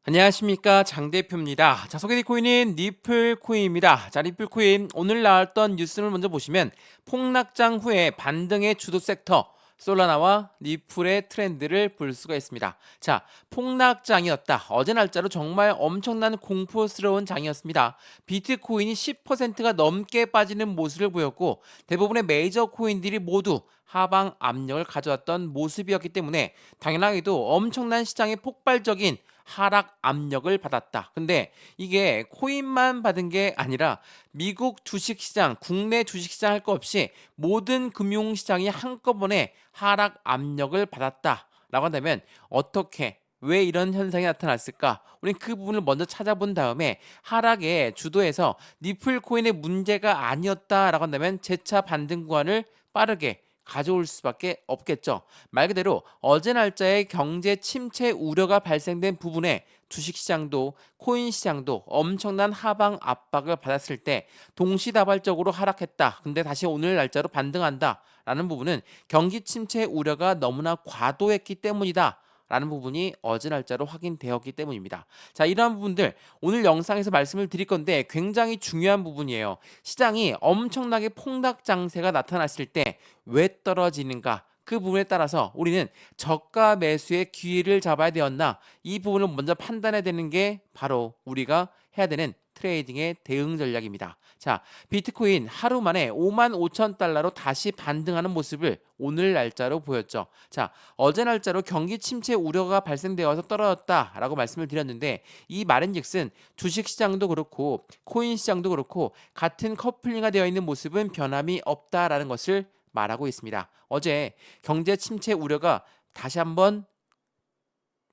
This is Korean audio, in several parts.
안녕하십니까, 장 대표입니다. 자, 소개될 코인은 리플 코인입니다. 자, 리플 코인 오늘 나왔던 뉴스를 먼저 보시면 폭락장 후에 반등의 주도 섹터 솔라나와 리플의 트렌드를 볼 수가 있습니다. 자, 폭락장이었다. 어제 날짜로 정말 엄청난 공포스러운 장이었습니다. 비트코인이 10%가 넘게 빠지는 모습을 보였고 대부분의 메이저 코인들이 모두 하방 압력을 가져왔던 모습이었기 때문에 당연하게도 엄청난 시장의 폭발적인 하락 압력을 받았다. 근데 이게 코인만 받은 게 아니라 미국 주식시장, 국내 주식시장 할 거 없이 모든 금융시장이 한꺼번에 하락 압력을 받았다라고 한다면 어떻게 왜 이런 현상이 나타났을까? 우린 그 부분을 먼저 찾아본 다음에 하락의 주도에서 리플 코인의 문제가 아니었다라고 한다면 재차 반등 구간을 빠르게 가져올 수밖에 없겠죠. 말 그대로 어제 날짜에 경제 침체 우려가 발생된 부분에 주식시장도 코인시장도 엄청난 하방 압박을 받았을 때 동시다발적으로 하락했다. 근데 다시 오늘 날짜로 반등한다. 라는 부분은 경기 침체 우려가 너무나 과도했기 때문이다. 라는 부분이 어제 날짜로 확인되었기 때문입니다. 자, 이러한 부분들 오늘 영상에서 말씀을 드릴 건데 굉장히 중요한 부분이에요. 시장이 엄청나게 폭락 장세가 나타났을 때 왜 떨어지는가? 그 부분에 따라서 우리는 저가 매수의 기회를 잡아야 되었나? 이 부분을 먼저 판단해야 되는 게 바로 우리가 해야 되는 트레이딩의 대응 전략입니다. 자, 비트코인 하루 만에 5만 5천 달러로 다시 반등하는 모습을 오늘 날짜로 보였죠. 자, 어제 날짜로 경기 침체 우려가 발생되어서 떨어졌다라고 말씀을 드렸는데 이 말인즉슨 주식시장도 그렇고 코인시장도 그렇고 같은 커플링화 되어 있는 모습은 변함이 없다라는 것을 말하고 있습니다. 어제 경제 침체 우려가 다시 한번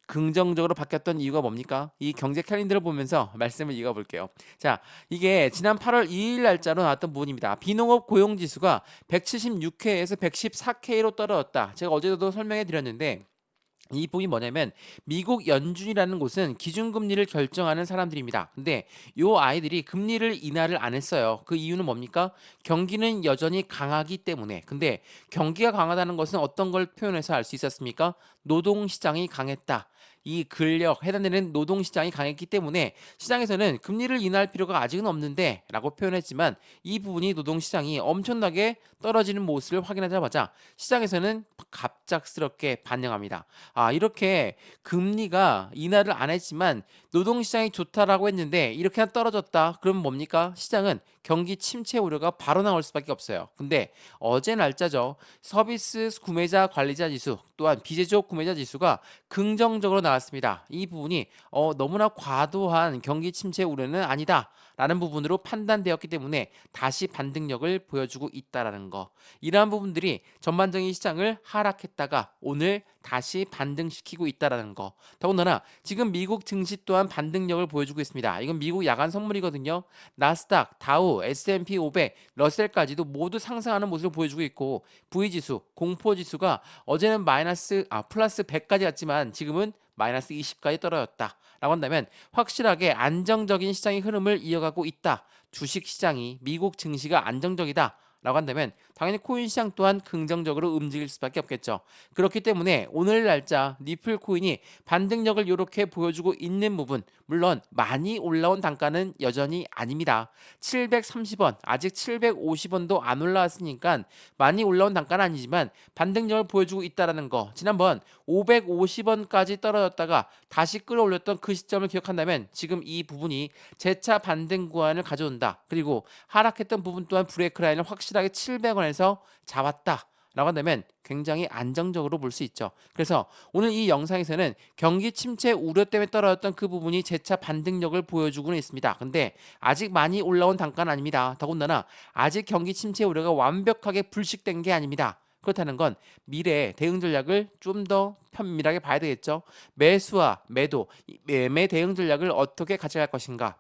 긍정적으로 바뀌었던 이유가 뭡니까? 이 경제 캘린더를 보면서 말씀을 이어볼게요. 자, 이게 지난 8월 2일 날짜로 나왔던 부분입니다. 비농업 고용지수가 176K에서 114K로 떨어졌다. 제가 어제도 설명해 드렸는데 이 부분이 뭐냐면 미국 연준이라는 곳은 기준금리를 결정하는 사람들입니다. 근데 요 아이들이 금리를 인하를 안 했어요. 그 이유는 뭡니까? 경기는 여전히 강하기 때문에. 근데 경기가 강하다는 것은 어떤 걸 표현해서 알 수 있었습니까? 노동시장이 강했다. 이 근력, 해당되는 노동시장이 강했기 때문에 시장에서는 금리를 인하할 필요가 아직은 없는데 라고 표현했지만 이 부분이 노동시장이 엄청나게 떨어지는 모습을 확인하자마자 시장에서는 갑작스럽게 반영합니다. 아, 이렇게 금리가 인하를 안 했지만 노동시장이 좋다라고 했는데 이렇게나 떨어졌다. 그러면 뭡니까? 시장은 경기 침체 우려가 바로 나올 수밖에 없어요. 근데 어제 날짜죠. 서비스 구매자 관리자 지수 또한 비제조업 구매자 지수가 긍정적으로 나왔습니다. 이 부분이 너무나 과도한 경기 침체 우려는 아니다. 라는 부분으로 판단되었기 때문에 다시 반등력을 보여주고 있다라는 거. 이러한 부분들이 전반적인 시장을 하락했다가 오늘 다시 반등시키고 있다라는 거. 더군다나 지금 미국 증시 또한 반등력을 보여주고 있습니다. 이건 미국 야간 선물이거든요. 나스닥, 다우, S&P 500, 러셀까지도 모두 상승하는 모습을 보여주고 있고 V지수, 공포지수가 어제는 플러스 100까지 갔지만 지금은 마이너스 20까지 떨어졌다. 라고 한다면 확실하게 안정적인 시장의 흐름을 이어가고 있다. 주식 시장이 미국 증시가 안정적이다. 라고 한다면 당연히 코인 시장 또한 긍정적으로 움직일 수밖에 없겠죠. 그렇기 때문에 오늘 날짜 리플 코인이 반등력을 이렇게 보여주고 있는 부분, 물론 많이 올라온 단가는 여전히 아닙니다. 730원, 아직 750원도 안 올라왔으니까 많이 올라온 단가는 아니지만 반등력을 보여주고 있다라는 거. 지난번 550원까지 떨어졌다가 다시 끌어올렸던 그 시점을 기억한다면 지금 이 부분이 재차 반등 구간을 가져온다. 그리고 하락했던 부분 또한 브레이크 라인을 확실하게 700원에서 잡았다. 라고 한다면 굉장히 안정적으로 볼 수 있죠. 그래서 오늘 이 영상에서는 경기 침체 우려 때문에 떨어졌던 그 부분이 재차 반등력을 보여주고는 있습니다. 근데 아직 많이 올라온 단가는 아닙니다. 더군다나 아직 경기 침체 우려가 완벽하게 불식된 게 아닙니다. 그렇다는 건 미래 대응 전략을 좀 더 편밀하게 봐야 되겠죠. 매수와 매도, 매매 대응 전략을 어떻게 가져갈 것인가?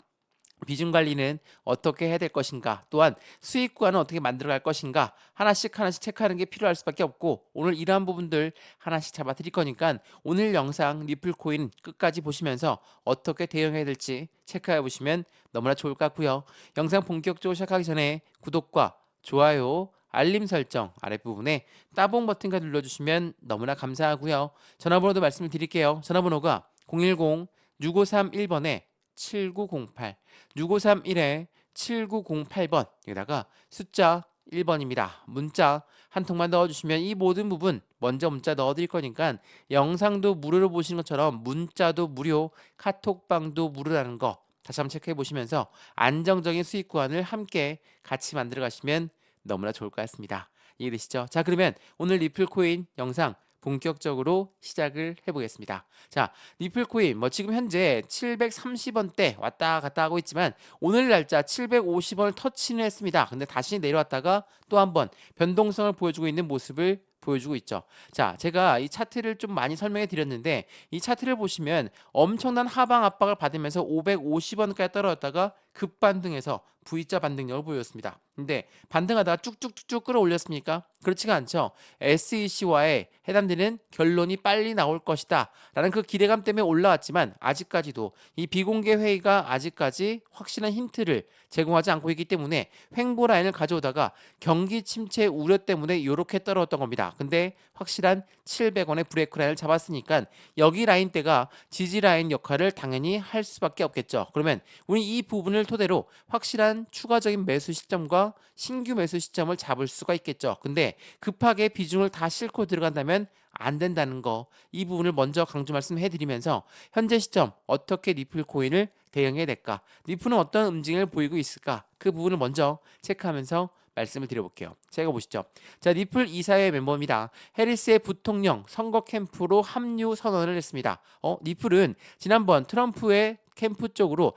비중 관리는 어떻게 해야 될 것인가? 또한 수익 구간은 어떻게 만들어갈 것인가? 하나씩 하나씩 체크하는 게 필요할 수밖에 없고 오늘 이러한 부분들 하나씩 잡아 드릴 거니까 오늘 영상 리플 코인 끝까지 보시면서 어떻게 대응해야 될지 체크해 보시면 너무나 좋을 것 같고요. 영상 본격적으로 시작하기 전에 구독과 좋아요, 알림 설정 아랫부분에 따봉 버튼과 눌러주시면 너무나 감사하고요. 전화번호도 말씀을 드릴게요. 전화번호가 010 6531번에 7908, 6531에 7908번, 여기다가 숫자 1번입니다. 문자 한 통만 넣어주시면 이 모든 부분 먼저 문자 넣어드릴 거니까 영상도 무료로 보시는 것처럼 문자도 무료, 카톡방도 무료라는 거 다시 한번 체크해 보시면서 안정적인 수익 구간을 함께 같이 만들어 가시면 너무나 좋을 것 같습니다. 이해되시죠? 자, 그러면 오늘 리플코인 영상 본격적으로 시작을 해보겠습니다. 자, 리플코인 뭐 지금 현재 730원대 왔다 갔다 하고 있지만 오늘 날짜 750원을 터치는 했습니다. 근데 다시 내려왔다가 또 한번 변동성을 보여주고 있는 모습을 보여주고 있죠. 자, 제가 이 차트를 좀 많이 설명해 드렸는데 이 차트를 보시면 엄청난 하방 압박을 받으면서 550원까지 떨어졌다가 급반등해서 V자 반등력을 보였습니다. 근데 반등하다가 쭉쭉쭉쭉 끌어올렸습니까? 그렇지가 않죠. SEC와의 해당되는 결론이 빨리 나올 것이다 라는 그 기대감 때문에 올라왔지만 아직까지도 이 비공개 회의가 아직까지 확실한 힌트를 제공하지 않고 있기 때문에 횡보 라인을 가져오다가 경기 침체 우려 때문에 이렇게 떨어졌던 겁니다. 근데 확실한 700원의 브레이크 라인을 잡았으니까 여기 라인대가 지지 라인 역할을 당연히 할 수밖에 없겠죠. 그러면 우리 이 부분을 토대로 확실한 추가적인 매수 시점과 신규 매수 시점을 잡을 수가 있겠죠. 근데 급하게 비중을 다 싣고 들어간다면 안 된다는 거, 이 부분을 먼저 강조 말씀해 드리면서 현재 시점 어떻게 리플 코인을 대응해야 될까, 리플은 어떤 움직임을 보이고 있을까, 그 부분을 먼저 체크하면서 말씀을 드려볼게요. 제가 보시죠. 자, 리플 이사회 멤버입니다. 해리스의 부통령 선거 캠프로 합류 선언을 했습니다. 리플은 지난번 트럼프의 캠프 쪽으로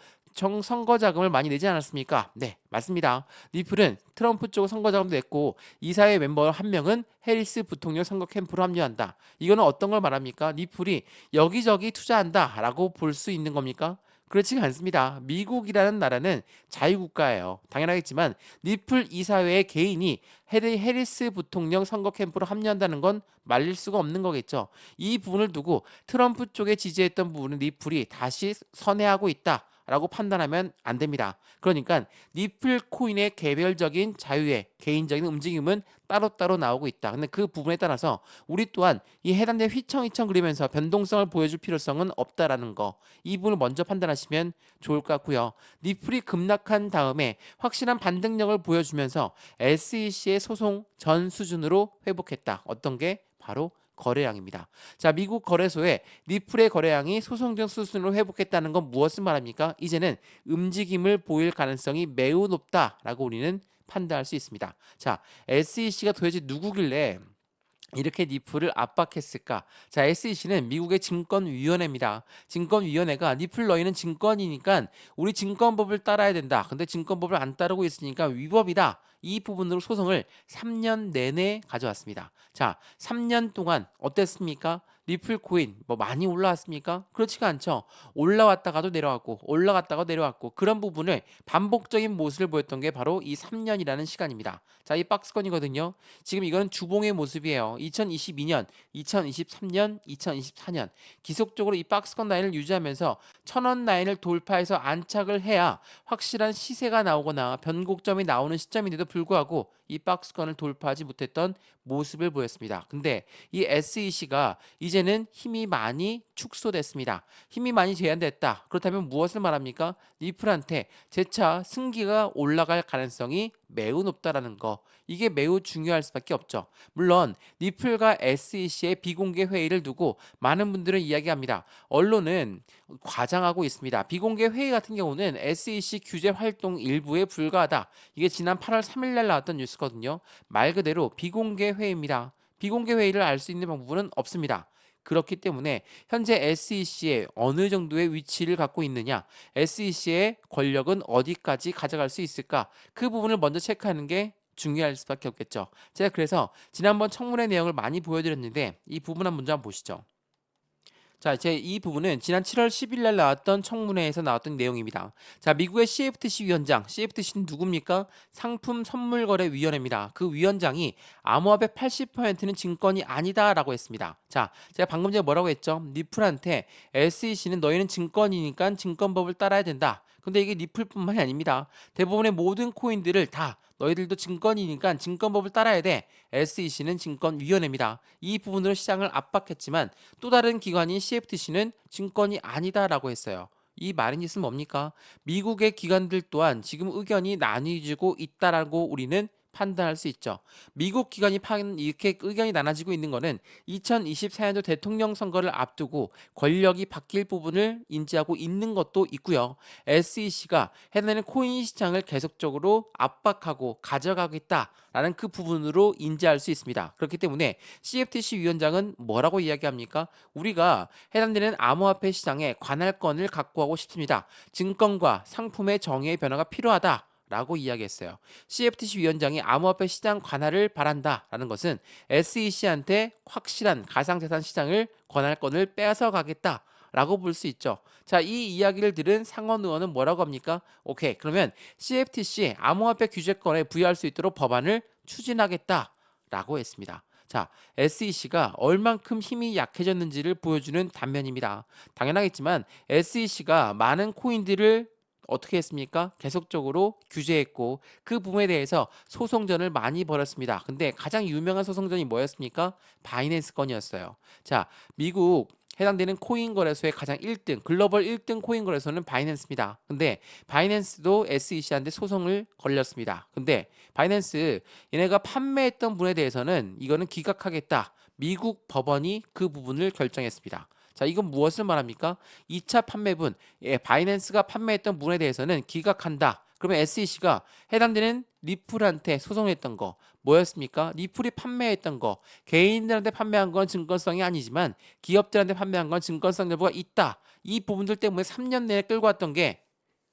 선거 자금을 많이 내지 않았습니까? 네, 맞습니다. 리플은 트럼프 쪽 선거 자금도 냈고 이사회 멤버 한 명은 해리스 부통령 선거 캠프로 합류한다. 이거는 어떤 걸 말합니까? 리플이 여기저기 투자한다라고 볼 수 있는 겁니까? 그렇지가 않습니다. 미국이라는 나라는 자유국가예요. 당연하겠지만 리플 이사회의 개인이 해리스 부통령 선거 캠프로 합류한다는 건 말릴 수가 없는 거겠죠. 이 부분을 두고 트럼프 쪽에 지지했던 부분은 리플이 다시 선회하고 있다 라고 판단하면 안 됩니다. 그러니까 리플 코인의 개별적인 자유의 개인적인 움직임은 따로따로 나오고 있다. 근데 그 부분에 따라서 우리 또한 이 해당된 휘청휘청 그리면서 변동성을 보여줄 필요성은 없다라는 거, 이 부분을 먼저 판단하시면 좋을 것 같고요. 리플이 급락한 다음에 확실한 반등력을 보여주면서 SEC의 소송 전 수준으로 회복했다. 어떤 게? 바로 거래량입니다. 자, 미국 거래소에 리플의 거래량이 소송전 수준으로 회복했다는 건 무엇을 말합니까? 이제는 움직임을 보일 가능성이 매우 높다라고 우리는 판단할 수 있습니다. 자, SEC가 도대체 누구길래 이렇게 리플을 압박했을까? 자, SEC는 미국의 증권위원회입니다. 증권위원회가 리플 너희는 증권이니까 우리 증권법을 따라야 된다. 근데 증권법을 안 따르고 있으니까 위법이다. 이 부분으로 소송을 3년 내내 가져왔습니다. 자, 3년 동안 어땠습니까? 리플 코인 뭐 많이 올라왔습니까? 그렇지가 않죠. 올라왔다가도 내려왔고 올라갔다가 내려왔고 그런 부분을 반복적인 모습을 보였던 게 바로 이 3년이라는 시간입니다. 자, 이 박스권이거든요. 지금 이건 주봉의 모습이에요. 2022년, 2023년, 2024년 지속적으로 이 박스권 라인을 유지하면서 1000원 라인을 돌파해서 안착을 해야 확실한 시세가 나오거나 변곡점이 나오는 시점인데도 불구하고 이 박스권을 돌파하지 못했던 모습을 보였습니다. 근데 이 SEC가 이제는 힘이 많이 축소됐습니다. 힘이 많이 제한됐다. 그렇다면 무엇을 말합니까? 리플한테 재차 승기가 올라갈 가능성이 매우 높다라는 거. 이게 매우 중요할 수밖에 없죠. 물론 리플과 SEC의 비공개 회의를 두고 많은 분들은 이야기합니다. 언론은 과장하고 있습니다. 비공개 회의 같은 경우는 SEC 규제 활동 일부에 불과하다. 이게 지난 8월 3일 날 나왔던 뉴스거든요. 말 그대로 비공개 회의입니다. 비공개 회의를 알 수 있는 방법은 없습니다. 그렇기 때문에 현재 SEC의 어느 정도의 위치를 갖고 있느냐, SEC의 권력은 어디까지 가져갈 수 있을까, 그 부분을 먼저 체크하는 게 중요할 수밖에 없겠죠. 제가 그래서 지난번 청문회 내용을 많이 보여드렸는데 이 부분 먼저 한번 보시죠. 자, 제 이 부분은 지난 7월 10일 날 나왔던 청문회에서 나왔던 내용입니다. 자, 미국의 CFTC 위원장, CFTC는 누굽니까? 상품선물거래위원회입니다. 그 위원장이 암호화폐 80%는 증권이 아니다라고 했습니다. 자, 제가 방금 전에 뭐라고 했죠? 리플한테 SEC는 너희는 증권이니까 증권법을 따라야 된다. 근데 이게 리플뿐만이 아닙니다. 대부분의 모든 코인들을 다 너희들도 증권이니까 증권법을 따라야 돼. SEC는 증권위원회입니다. 이 부분으로 시장을 압박했지만 또 다른 기관인 CFTC는 증권이 아니다라고 했어요. 이 말인즉슨 뭡니까? 미국의 기관들 또한 지금 의견이 나뉘어지고 있다라고 우리는 판단할 수 있죠. 미국 기관이 이렇게 의견이 나눠지고 있는 것은 2024년도 대통령 선거를 앞두고 권력이 바뀔 부분을 인지하고 있는 것도 있고요. SEC가 해당되는 코인 시장을 계속적으로 압박하고 가져가겠다라는 그 부분으로 인지할 수 있습니다. 그렇기 때문에 CFTC 위원장은 뭐라고 이야기합니까? 우리가 해당되는 암호화폐 시장에 관할권을 확보하고 싶습니다. 증권과 상품의 정의의 변화가 필요하다. 라고 이야기했어요. CFTC 위원장이 암호화폐 시장 관할을 바란다라는 것은 SEC한테 확실한 가상자산 시장을 권할권을 빼앗아 가겠다라고 볼 수 있죠. 자, 이 이야기를 들은 상원 의원은 뭐라고 합니까? 오케이, 그러면 CFTC 암호화폐 규제권에 부여할 수 있도록 법안을 추진하겠다라고 했습니다. 자, SEC가 얼만큼 힘이 약해졌는지를 보여주는 단면입니다. 당연하겠지만 SEC가 많은 코인들을 어떻게 했습니까? 계속적으로 규제했고 그 부분에 대해서 소송전을 많이 벌였습니다. 근데 가장 유명한 소송전이 뭐였습니까? 바이낸스 건이었어요. 자, 미국 해당되는 코인 거래소의 가장 1등, 글로벌 1등 코인 거래소는 바이낸스입니다. 근데 바이낸스도 SEC한테 소송을 걸렸습니다. 근데 바이낸스 얘네가 판매했던 분에 대해서는 이거는 기각하겠다. 미국 법원이 그 부분을 결정했습니다. 자, 이건 무엇을 말합니까? 2차 판매분, 바이낸스가 판매했던 분에 대해서는 기각한다. 그러면 SEC가 해당되는 리플한테 소송했던 거 뭐였습니까? 리플이 판매했던 거, 개인들한테 판매한 건 증권성이 아니지만 기업들한테 판매한 건 증권성 여부가 있다. 이 부분들 때문에 3년 내에 끌고 왔던 게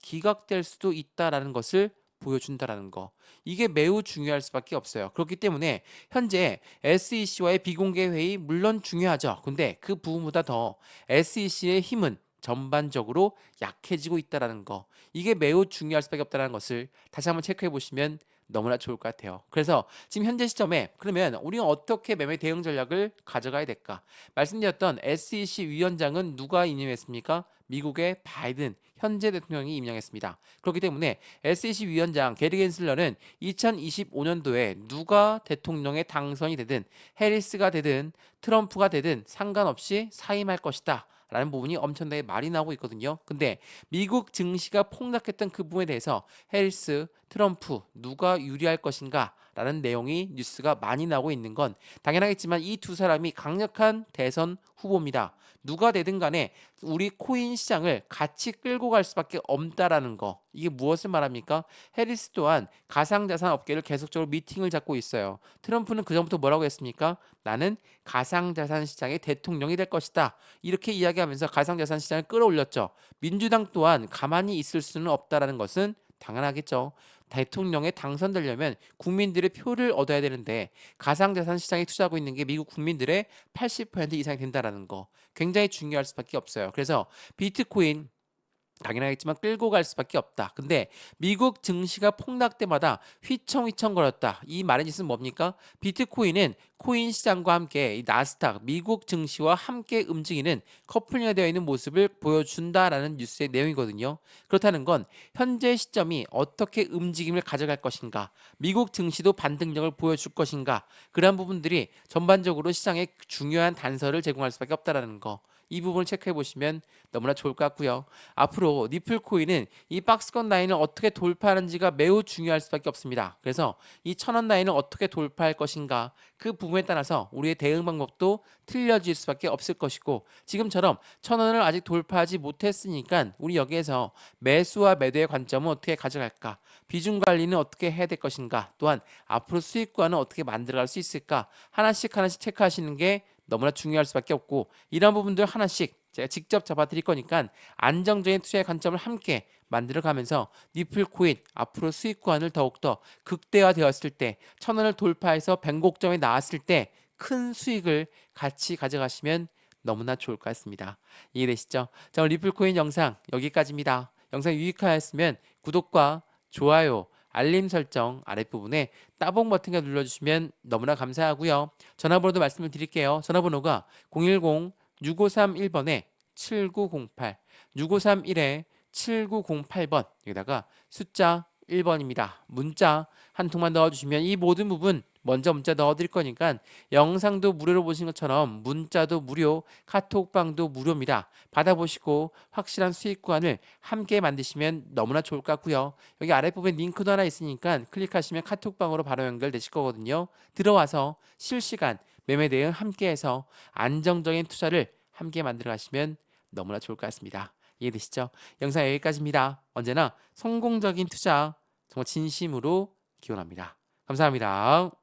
기각될 수도 있다라는 것을 보여준다라는 거. 이게 매우 중요할 수밖에 없어요. 그렇기 때문에 현재 SEC와의 비공개 회의 물론 중요하죠. 근데 그 부분보다 더 SEC의 힘은 전반적으로 약해지고 있다라는 거. 이게 매우 중요할 수밖에 없다는 것을 다시 한번 체크해 보시면 너무나 좋을 것 같아요. 그래서 지금 현재 시점에 그러면 우리는 어떻게 매매 대응 전략을 가져가야 될까? 말씀드렸던 SEC 위원장은 누가 임명했습니까? 미국의 바이든 현재 대통령이 임명했습니다. 그렇기 때문에 SEC 위원장 게리 겐슬러는 2025년도에 누가 대통령에 당선이 되든 해리스가 되든 트럼프가 되든 상관없이 사임할 것이다. 라는 부분이 엄청나게 말이 나오고 있거든요. 근데 미국 증시가 폭락했던 그 부분에 대해서 해리스, 트럼프 누가 유리할 것인가 라는 내용이 뉴스가 많이 나오고 있는 건 당연하겠지만 이 두 사람이 강력한 대선 후보입니다. 누가 되든 간에 우리 코인 시장을 같이 끌고 갈 수밖에 없다라는 거. 이게 무엇을 말합니까? 해리스 또한 가상자산 업계를 계속적으로 미팅을 잡고 있어요. 트럼프는 그전부터 뭐라고 했습니까? 나는 가상자산 시장의 대통령이 될 것이다. 이렇게 이야기하면서 가상자산 시장을 끌어올렸죠. 민주당 또한 가만히 있을 수는 없다라는 것은 당연하겠죠. 대통령에 당선되려면 국민들의 표를 얻어야 되는데 가상자산 시장에 투자하고 있는 게 미국 국민들의 80% 이상이 된다라는 거 굉장히 중요할 수밖에 없어요. 그래서 비트코인 당연하겠지만 끌고 갈 수밖에 없다. 근데 미국 증시가 폭락 때마다 휘청휘청거렸다. 이 말의 뜻은 뭡니까? 비트코인은 코인 시장과 함께 이 나스닥 미국 증시와 함께 움직이는 커플링이 되어 있는 모습을 보여준다라는 뉴스의 내용이거든요. 그렇다는 건 현재 시점이 어떻게 움직임을 가져갈 것인가, 미국 증시도 반등력을 보여줄 것인가, 그러한 부분들이 전반적으로 시장에 중요한 단서를 제공할 수밖에 없다라는 거. 이 부분을 체크해 보시면 너무나 좋을 것 같고요. 앞으로 니플 코인은 이 박스권 라인을 어떻게 돌파하는지가 매우 중요할 수밖에 없습니다. 그래서 이 1,000원 라인을 어떻게 돌파할 것인가 그 부분에 따라서 우리의 대응 방법도 틀려질 수밖에 없을 것이고 지금처럼 1,000원을 아직 돌파하지 못했으니까 우리 여기에서 매수와 매도의 관점은 어떻게 가져갈까? 비중 관리는 어떻게 해야 될 것인가? 또한 앞으로 수익권은 어떻게 만들어갈 수 있을까? 하나씩 하나씩 체크하시는 게 너무나 중요할 수밖에 없고 이런 부분들 하나씩 제가 직접 잡아 드릴 거니까 안정적인 투자의 관점을 함께 만들어가면서 니플 코인 앞으로 수익권을 더욱더 극대화되었을 때 1,000원을 돌파해서 변곡점에 나왔을 때 큰 수익을 같이 가져가시면 너무나 좋을 것 같습니다. 이해되시죠? 자, 오늘 리플 코인 영상 여기까지입니다. 영상 유익하였으면 구독과 좋아요 알림 설정 아랫부분에 따봉 버튼을 눌러주시면 너무나 감사하고요. 전화번호도 말씀을 드릴게요. 전화번호가 010-6531번에 7908, 6531에 7908번 여기다가 숫자 1번입니다. 문자 한 통만 넣어주시면 이 모든 부분 먼저 문자 넣어드릴 거니까 영상도 무료로 보신 것처럼 문자도 무료, 카톡방도 무료입니다. 받아보시고 확실한 수익 구간을 함께 만드시면 너무나 좋을 것 같고요. 여기 아랫부분에 링크도 하나 있으니까 클릭하시면 카톡방으로 바로 연결되실 거거든요. 들어와서 실시간 매매 대응 함께해서 안정적인 투자를 함께 만들어 가시면 너무나 좋을 것 같습니다. 이해되시죠? 영상 여기까지입니다. 언제나 성공적인 투자 정말 진심으로 기원합니다. 감사합니다.